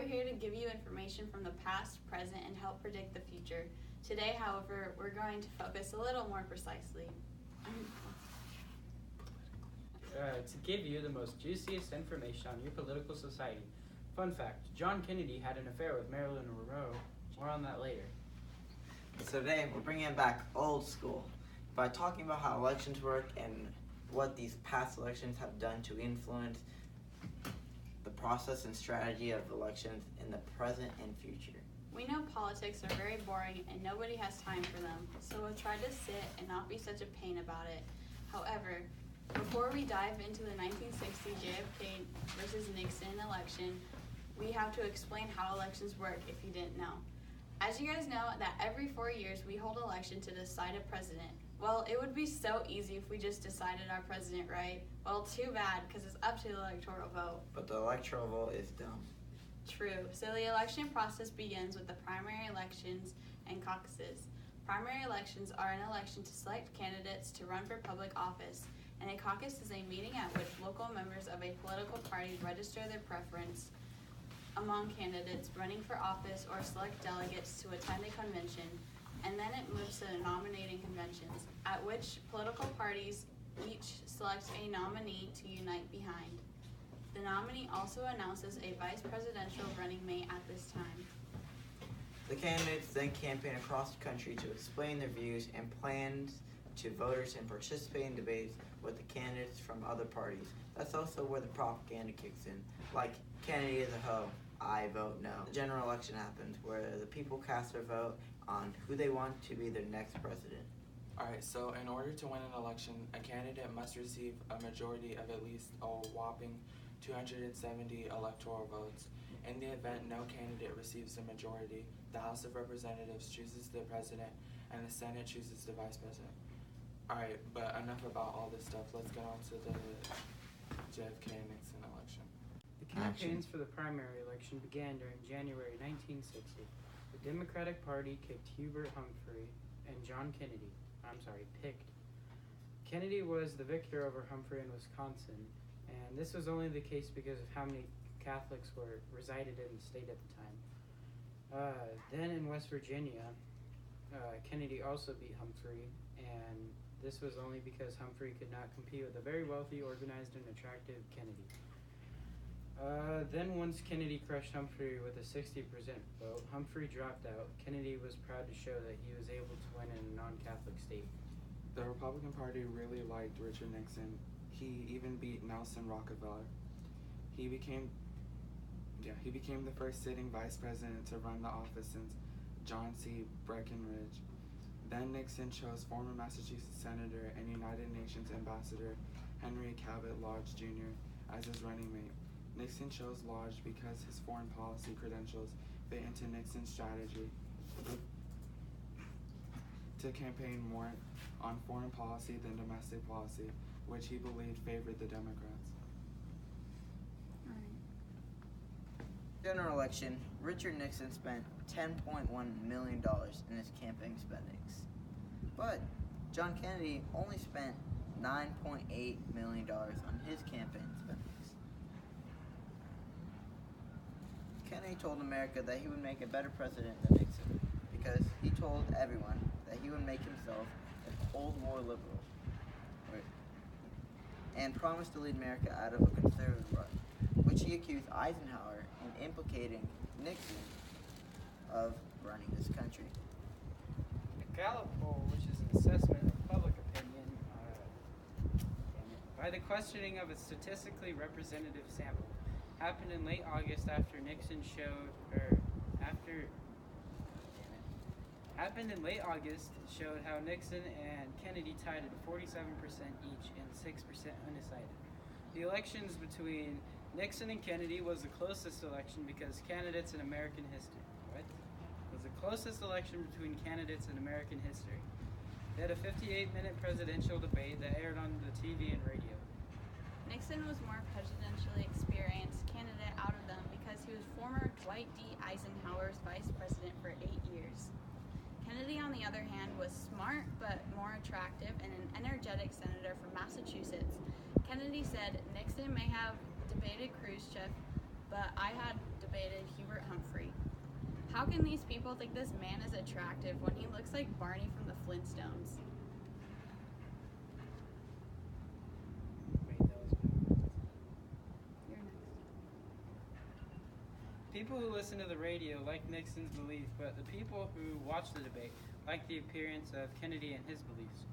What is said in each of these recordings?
here to give you information from the past, present, and help predict the future. Today, however, we're going to focus a little more precisely. To give you the most juiciest information on your political society. Fun fact, John Kennedy had an affair with Marilyn Monroe. More on that later. So today we're bringing back old school by talking about how elections work and what these past elections have done to influence the process and strategy of elections in the present and future. We know politics are very boring and nobody has time for them, so we'll try to sit and not be such a pain about it. However, before we dive into the 1960 JFK versus Nixon election, we have to explain how elections work if you didn't know. As you guys know, that every 4 years we hold an election to decide a president. Well, it would be so easy if we just decided our president, right? Well, too bad, because it's up to the electoral vote. But the electoral vote is dumb. True. So the election process begins with the primary elections and caucuses. Primary elections are an election to select candidates to run for public office, and a caucus is a meeting at which local members of a political party register their preference among candidates running for office or select delegates to attend a convention, and then it moves to the nominating conventions, at which political parties each select a nominee to unite behind. The nominee also announces a vice presidential running mate at this time. The candidates then campaign across the country to explain their views and plans to voters and participate in debates with the candidates from other parties. That's also where the propaganda kicks in, like Kennedy is a hoe, I vote no. The general election happens where the people cast their vote on who they want to be their next president. Alright, so in order to win an election, a candidate must receive a majority of at least a whopping 270 electoral votes. In the event no candidate receives a majority, the House of Representatives chooses the president and the Senate chooses the vice president. Alright, but enough about all this stuff. Let's get on to the JFK Nixon election. The campaigns for the primary election began during January 1960. The Democratic Party kicked Hubert Humphrey and John Kennedy. Picked. Kennedy was the victor over Humphrey in Wisconsin, and this was only the case because of how many Catholics resided in the state at the time. Then in West Virginia, Kennedy also beat Humphrey, and this was only because Humphrey could not compete with a very wealthy, organized, and attractive Kennedy. Then once Kennedy crushed Humphrey with a 60% vote, Humphrey dropped out. Kennedy was proud to show that he was able to win in a non-Catholic state. The Republican Party really liked Richard Nixon. He even beat Nelson Rockefeller. He became the first sitting vice president to run the office since John C. Breckinridge. Then Nixon chose former Massachusetts Senator and United Nations Ambassador Henry Cabot Lodge Jr. as his running mate. Nixon chose Lodge because his foreign policy credentials fit into Nixon's strategy to campaign more on foreign policy than domestic policy, which he believed favored the Democrats. General election, Richard Nixon spent $10.1 million in his campaign spendings. But John Kennedy only spent $9.8 million on his campaign spendings. Kennedy told America that he would make a better president than Nixon because he told everyone that he would make himself a Cold War liberal and promised to lead America out of a conservative rut, which he accused Eisenhower in implicating Nixon of running this country. The Gallup poll, which is an assessment of public opinion, by the questioning of a statistically representative sample, happened in late August after Nixon showed how Nixon and Kennedy tied at 47% each and 6% undecided. The elections between Nixon and Kennedy was the closest election because candidates in American history. Was the closest election between candidates in American history. They had a 58-minute presidential debate that aired on the TV and radio. Nixon was more presidentially experienced candidate out of them because he was former Dwight D. Eisenhower's vice president for 8 years. Kennedy, on the other hand, was smart but more attractive and an energetic senator from Massachusetts. Kennedy said, "Nixon may have debated Khrushchev, but I had debated debated Hubert Humphrey. How can these people think this man is attractive when he looks like Barney from the Flintstones? Wait, that was me. You're next. People who listen to the radio like Nixon's belief, but the people who watch the debate like the appearance of Kennedy and his beliefs.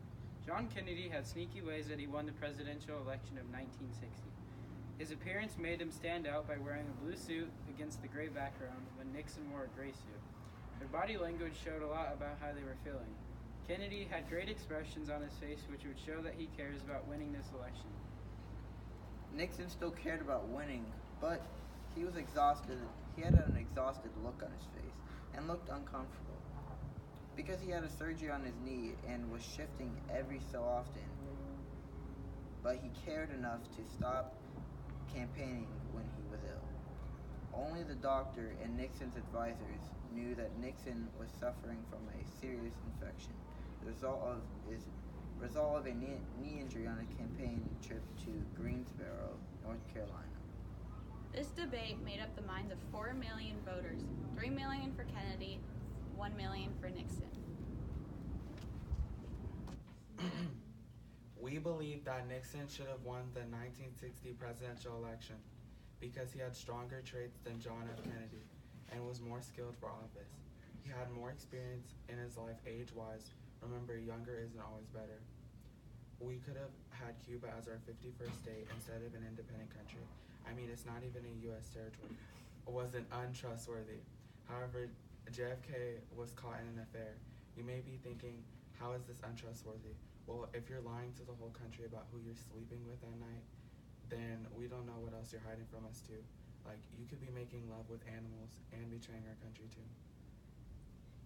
John Kennedy had sneaky ways that he won the presidential election of 1960. His appearance made him stand out by wearing a blue suit against the gray background when Nixon wore a gray suit. Their body language showed a lot about how they were feeling. Kennedy had great expressions on his face which would show that he cares about winning this election. Nixon still cared about winning, but he was exhausted. He had an exhausted look on his face and looked uncomfortable because he had a surgery on his knee and was shifting every so often. But he cared enough to stop campaigning when he was ill. Only the doctor and Nixon's advisors knew that Nixon was suffering from a serious infection, the result of a knee injury on a campaign trip to Greensboro, North Carolina. This debate made up the minds of 4 million voters, 3 million for Kennedy, 1 million for Nixon. We believe that Nixon should have won the 1960 presidential election because he had stronger traits than John F. Kennedy and was more skilled for office. He had more experience in his life age-wise. Remember, younger isn't always better. We could have had Cuba as our 51st state instead of an independent country. I mean, it's not even a U.S. territory. It wasn't untrustworthy. However, JFK was caught in an affair. You may be thinking, how is this untrustworthy? Well, if you're lying to the whole country about who you're sleeping with that night, then we don't know what else you're hiding from us too. Like, you could be making love with animals and betraying our country too.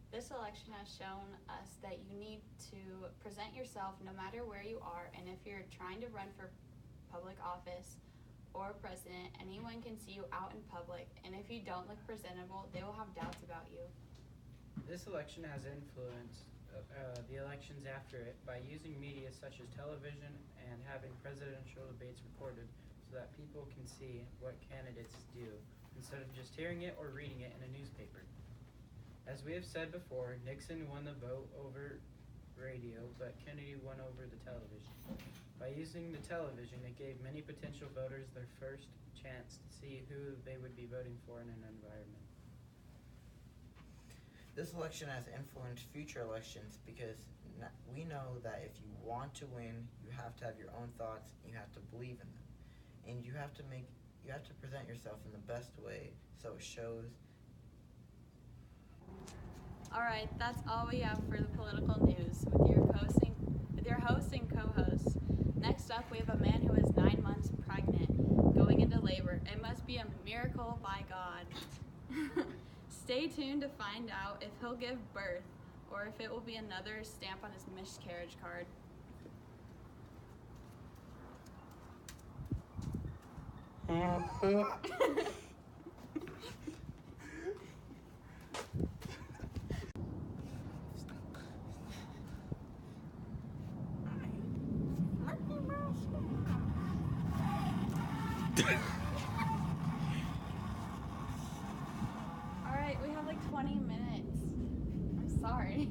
This election has shown us that you need to present yourself no matter where you are, and if you're trying to run for public office or president, anyone can see you out in public, and if you don't look presentable, they will have doubts about you. This election has influenced the elections after it by using media such as television and having presidential debates recorded so that people can see what candidates do instead of just hearing it or reading it in a newspaper. As we have said before, Nixon won the vote over radio, but Kennedy won over the television. By using the television, it gave many potential voters their first chance to see who they would be voting for in an environment. This election has influenced future elections because we know that if you want to win, you have to have your own thoughts, and you have to believe in them, and you have to present yourself in the best way so it shows. All right, that's all we have for the political news with your host and co-host. Next up, we have a man who is 9 months pregnant, going into labor. It must be a miracle by God. Stay tuned to find out if he'll give birth or if it will be another stamp on his miscarriage card. All right, we have like 20 minutes. I'm sorry.